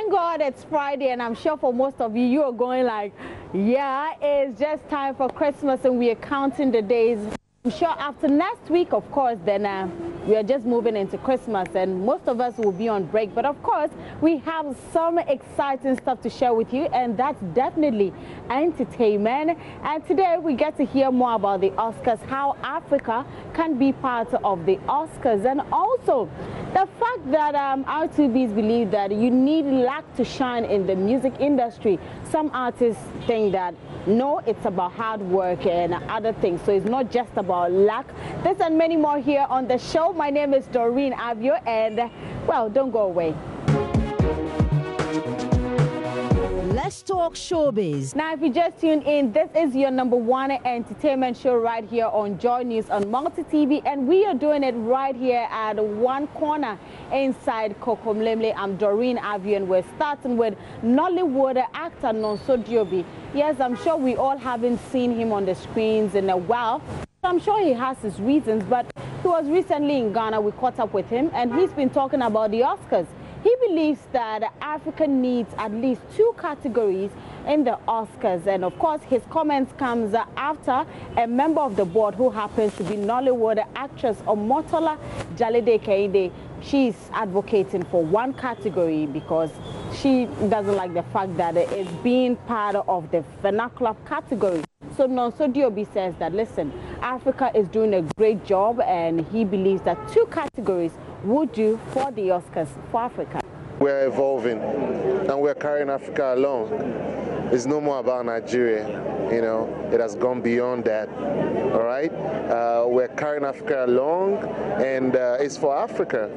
Thank God it's Friday, and I'm sure for most of you, you are going like, yeah, it's just time for Christmas and we are counting the days. I'm sure after next week, of course, then we are just moving into Christmas and most of us will be on break. But of course, we have some exciting stuff to share with you, and that's definitely entertainment. And today we get to hear more about the Oscars, how Africa can be part of the Oscars, and also the fact that our R2Bs believe that you need luck to shine in the music industry. Some artists think that no, it's about hard work and other things, so it's not just about luck. This and many more here on the show. My name is Doreen Avio, and well, don't go away. Let's talk showbiz. Now, if you just tuned in, this is your #1 entertainment show right here on JoyNews on Multi TV, and we are doing it right here at one corner inside Kokomlemle. I'm Doreen Avio, and we're starting with Nollywood actor Nonso Diobi. Yes, I'm sure we all haven't seen him on the screens in a while. I'm sure he has his reasons, but he was recently in Ghana. We caught up with him, and he's been talking about the Oscars. He believes that Africa needs at least 2 categories in the Oscars. And of course, his comments comes after a member of the board who happens to be Nollywood actress Omotola Jalede Keinde. She's advocating for 1 category because she doesn't like the fact that it's being part of the vernacular category. So Nonso Diobi says that, listen, Africa is doing a great job, and he believes that 2 categories would do for the Oscars for Africa. We're evolving and we're carrying Africa along. It's no more about Nigeria, you know, it has gone beyond that, all right? We're carrying Africa along, and it's for Africa.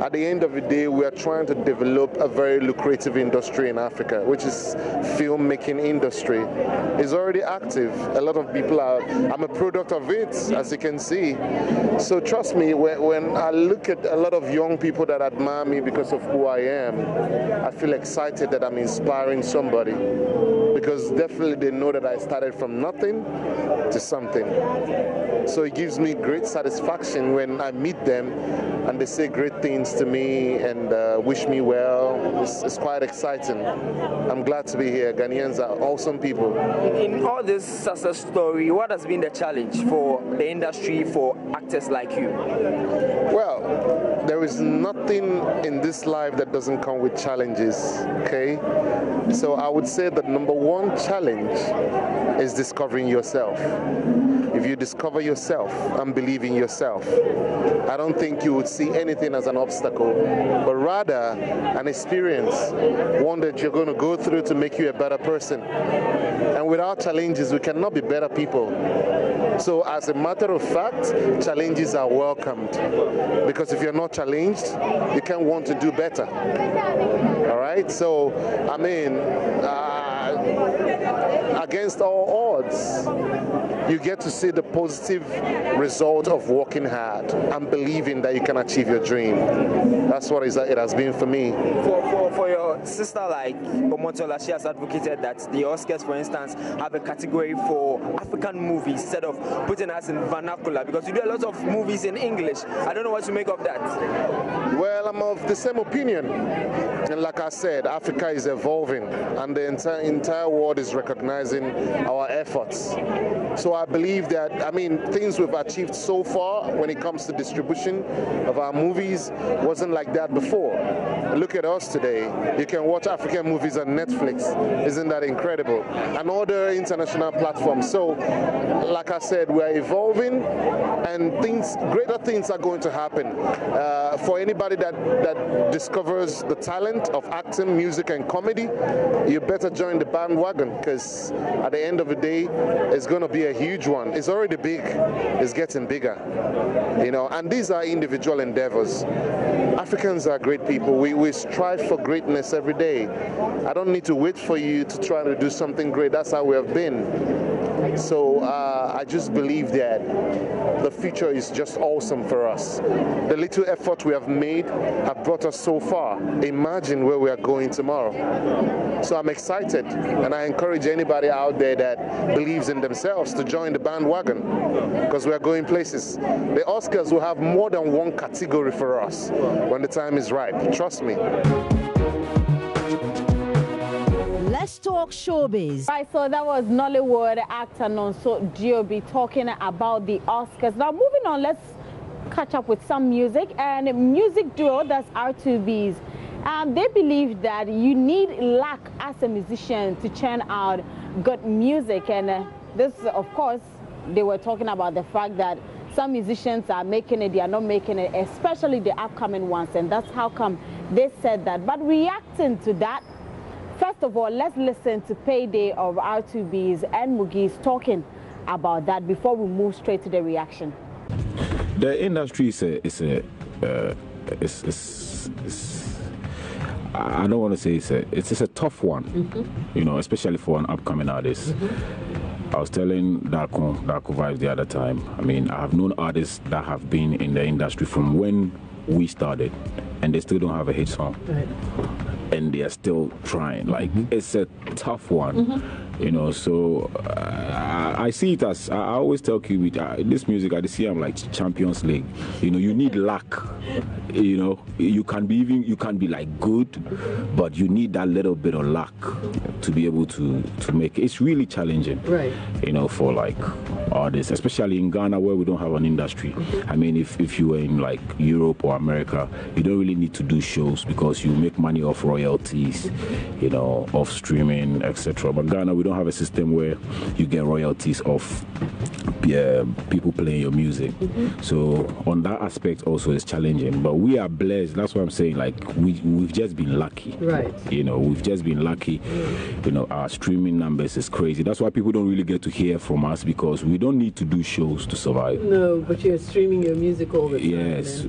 At the end of the day, we are trying to develop a very lucrative industry in Africa, which is filmmaking industry. It's already active. A lot of people are, I'm a product of it, as you can see. So trust me, when I look at a lot of young people that admire me because of who I am, I feel excited that I'm inspiring somebody, because definitely they know that I started from nothing to something. So it gives me great satisfaction when I meet them and they say great things to me and wish me well. It's quite exciting. I'm glad to be here. Ghanaians are awesome people. In all this success story, what has been the challenge for the industry, for actors like you? Well, there is nothing in this life that doesn't come with challenges, okay? So I would say that #1 challenge is discovering yourself. If you discover yourself and believe in yourself, I don't think you would see anything as an obstacle, but rather an experience, one that you're going to go through to make you a better person. And without challenges, we cannot be better people. So as a matter of fact, challenges are welcomed, because if you're not challenged, you can't want to do better. All right? So, I mean, against all odds, you get to see the positive result of working hard and believing that you can achieve your dream. That's what it has been for me. For your sister like Omotola, she has advocated that the Oscars, for instance, have a category for African movies instead of putting us in vernacular, because you do a lot of movies in English. I don't know what to make of that. Well, I'm of the same opinion. And like I said, Africa is evolving, and the entire world is recognizing our efforts. So I believe that, I mean, things we've achieved so far when it comes to distribution of our movies wasn't like that before. Look at us today. You can watch African movies on Netflix. Isn't that incredible? And other international platforms. So, like I said, we're evolving, and greater things are going to happen. For anybody that discovers the talent of acting, music, and comedy, you better join the bandwagon, because at the end of the day, it's going to be a huge one. It's already big. It's getting bigger, you know. And these are individual endeavors. Africans are great people. We strive for greatness every day. I don't need to wait for you to try to do something great. That's how we have been. So I just believe that the future is just awesome for us. The little effort we have made have brought us so far. Imagine where we are going tomorrow. So I'm excited, and I encourage anybody out there that believes in themselves to join the bandwagon, because we are going places. The Oscars will have more than 1 category for us when the time is right. Trust me. Let's talk showbiz. Right, so that was Nollywood actor Nonso Diobi talking about the Oscars. Now, moving on, let's catch up with some music. And music duo, that's R2B's. They believe that you need luck as a musician to churn out good music. And this, of course, they were talking about the fact that some musicians are making it, they are not making it, especially the upcoming ones. And that's how come they said that. But reacting to that, first of all, let's listen to Payday of R2B's and Mugi's talking about that before we move straight to the reaction. The industry I don't want to say it's a tough one, you know, especially for an upcoming artist. I was telling Darko Vibes the other time, I mean, I have known artists that have been in the industry from when we started, and they still don't have a hit song. Right. And they are still trying. Like, it's a tough one, you know. So I see it as, I always tell Cubic, this music, I see I'm like Champions League. You know, you need luck. You know, you can be like good, but you need that little bit of luck to be able to make it. It's really challenging, right? You know, for like artists, especially in Ghana where we don't have an industry. I mean, if you were in like Europe or America, you don't really need to do shows because you make money off royalties, you know, off streaming, etc. But Ghana, we don't have a system where you get royalties off people playing your music. So on that aspect also it's challenging, but we are blessed. That's what I'm saying, like we've just been lucky, right? You know, we've just been lucky. You know, our streaming numbers is crazy. That's why people don't really get to hear from us, because we don't need to do shows to survive. No, but you're streaming your music all the time. Yes.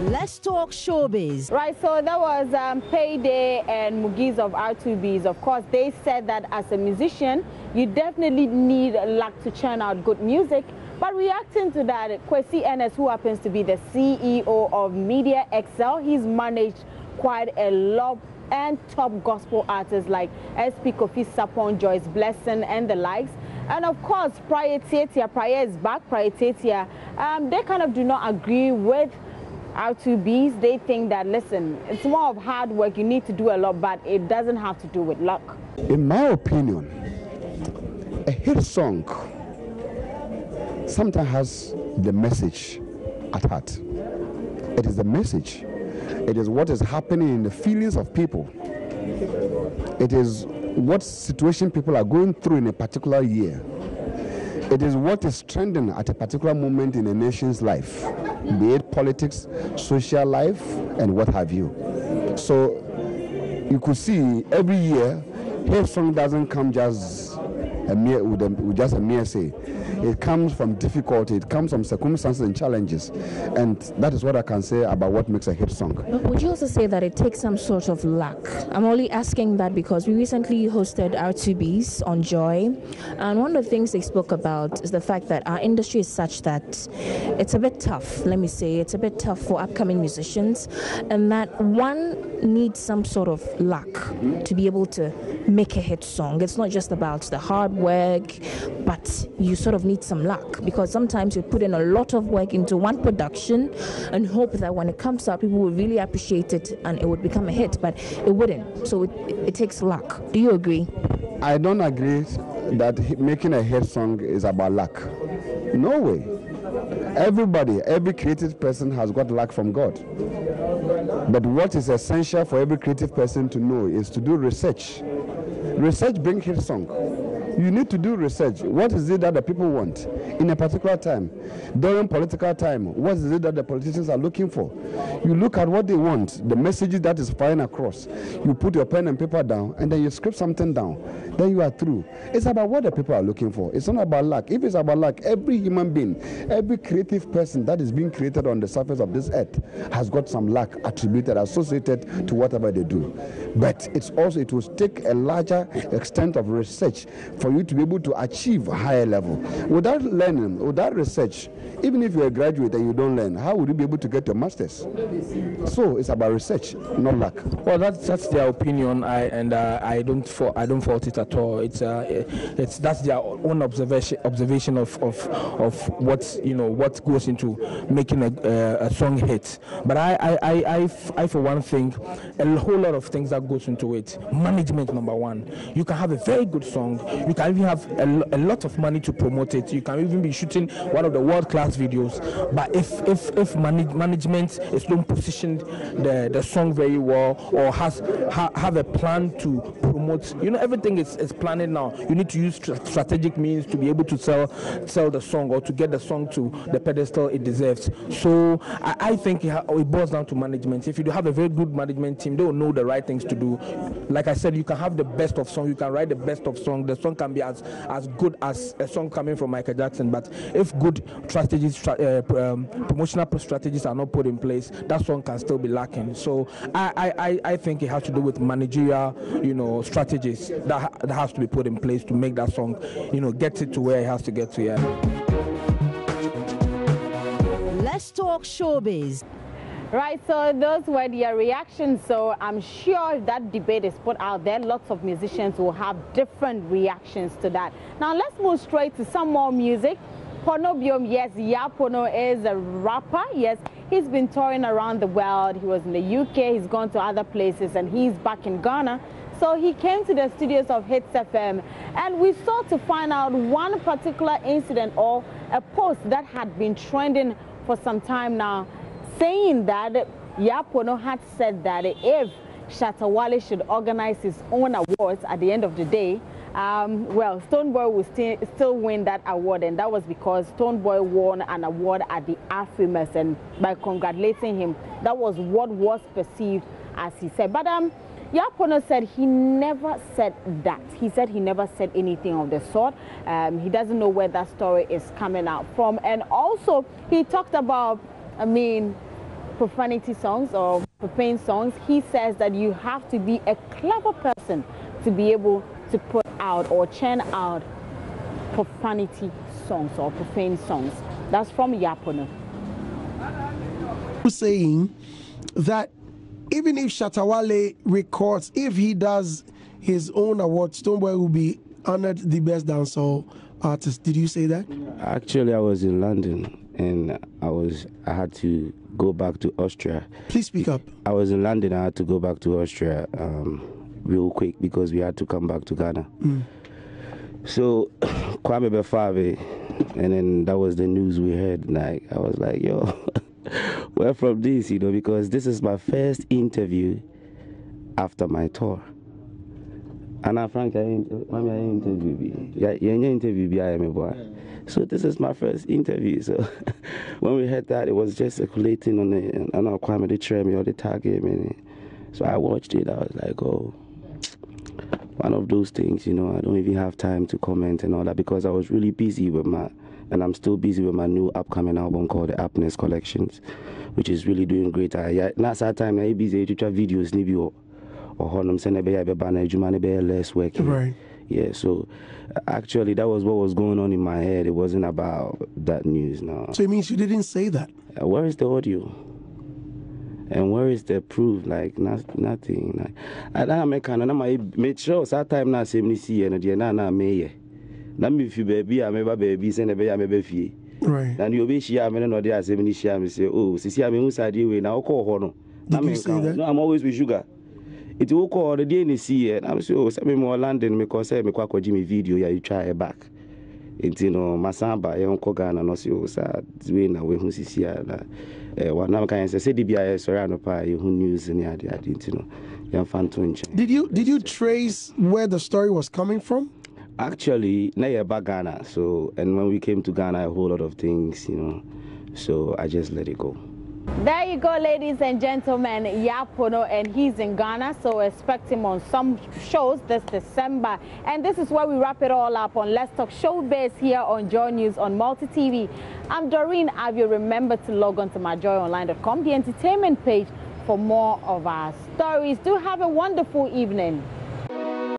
Let's talk showbiz. Right, so that was Payday and Mugi's of R2B's. Of course, they said that as a musician, you definitely need luck to churn out good music. But reacting to that, Kwesi Ennis, who happens to be the CEO of Media Excel, he's managed quite a lot and top gospel artists like SP Kofi Sapon, Joyce Blessing, and the likes. And of course, Prior is back. Prior they kind of do not agree with R2B's. They think that, listen, it's more of hard work. You need to do a lot, but it doesn't have to do with luck. In my opinion, a hit song sometimes has the message at heart. It is the message. It is what is happening in the feelings of people. It is what situation people are going through in a particular year. It is what is trending at a particular moment in a nation's life, be it politics, social life, and what have you. So you could see every year, hit song doesn't come just with just a mere say. It comes from difficulty, it comes from circumstances and challenges, and that is what I can say about what makes a hit song. But would you also say that it takes some sort of luck? I'm only asking that because we recently hosted R2B's on Joy, and one of the things they spoke about is the fact that our industry is such that it's a bit tough, let me say, it's a bit tough for upcoming musicians, and that one needs some sort of luck to be able to make a hit song. It's not just about the hard work, but you sort of need some luck, because sometimes you put in a lot of work into one production and hope that when it comes out, people will really appreciate it and it would become a hit, but it wouldn't. So it takes luck. Do you agree? I don't agree that making a hit song is about luck. No way. Everybody, every creative person has got luck from God. But what is essential for every creative person to know is to do research. Research brings hit song. You need to do research. What is it that the people want in a particular time? During political time, what is it that the politicians are looking for? You look at what they want, the messages that is flying across. You put your pen and paper down, and then you script something down. Then you are through. It's about what the people are looking for. It's not about luck. If it's about luck, every human being, every creative person that is being created on the surface of this earth has got some luck attributed, associated to whatever they do. But it's also, it will take a larger extent of research for you to be able to achieve a higher level. Without learning, without research, even if you're a graduate and you don't learn, how would you be able to get your master's? So it's about research, not luck. Well, that's their opinion, I don't fault it at at all. It's that's their own observation of what what goes into making a song hit. But I for one think a whole lot of things that goes into it. Management, number one. You can have a very good song. You can even have a lot of money to promote it. You can even be shooting one of the world-class videos. But if management is not positioned the song very well, or have a plan to promote, everything is planning now. You need to use strategic means to be able to sell the song, or to get the song to the pedestal it deserves. So I think it boils down to management. If you have a very good management team, they will know the right things to do. Like I said, you can have the best of song, you can write the best of song. The song can be as good as a song coming from Michael Jackson, but if good strategies, promotional strategies are not put in place, that song can still be lacking. So I think it has to do with managerial, strategies that has to be put in place to make that song, get it to where it has to get to. Yeah. Let's talk showbiz. Right, so those were their reactions. So I'm sure if that debate is put out there, lots of musicians will have different reactions to that. Now let's move straight to some more music. Pono Biom, yes, Yapono is a rapper. Yes, he's been touring around the world. He was in the UK, he's gone to other places, and he's back in Ghana. So he came to the studios of Hits FM, and we sought to find out one particular incident or a post that had been trending for some time now, saying that Yapono had said that if Shatta Wale should organize his own awards at the end of the day, well, Stonebwoy will still win that award, and that was because Stonebwoy won an award at the Afrimas, and by congratulating him, that was what was perceived as he said. But Yapono said he never said that. He said he never said anything of the sort. He doesn't know where that story is coming out from. And also, he talked about, profanity songs or profane songs. He says that you have to be a clever person to be able to put out or churn out profanity songs or profane songs. That's from Yapono. Saying that even if Shatta Wale records, if he does his own award, Stonebwoy will be honored the best dancehall artist. Did you say that? Actually, I was in London and I had to go back to Austria. Please speak up. I was in London. I had to go back to Austria real quick because we had to come back to Ghana. So Kwame Befave, and then that was the news we heard. Like I was like, yo, where from this? Because this is my first interview after my tour. And I frankly, interview. So this is my first interview. So when we heard that, it was just circulating on the Kwame the tram or the target. So I watched it. I was like, oh, one of those things, I don't even have time to comment and all that because I was really busy with and I'm still busy with my new upcoming album called The Happiness Collections, which is really doing great. Last time I busy to try videos, or less working. Right. Yeah, so actually that was what was going on in my head. It wasn't about that news now. So it means you didn't say that? Where is the audio? And where is the proof? Like nothing. I made sure that time na same see and the na me. Na me fi baby I remember baby say na be ya me fie. Right. And you be share me no dey asem share me say, "Oh, sisi am who side way na call ho no." Did you say that? No, I'm always with sugar. It will call the day in the sea, and I'm sure some more London because I make a Jimmy video. Yeah, you try it back. It's Masamba, young Kogan, and also doing away who sees here. One now can say DBIS or Anopa, who news and I didn't know. Young fan to Did you trace where the story was coming from? Actually, na back Ghana. So, and when we came to Ghana, a whole lot of things, So I just let it go. There you go, ladies and gentlemen, Yapono, and he's in Ghana, so expect him on some shows this December. And this is where we wrap it all up on Let's Talk Showbiz here on JoyNews on Multi TV. I'm Doreen Avio. Remember to log on to myjoyonline.com, the entertainment page, for more of our stories. Do have a wonderful evening.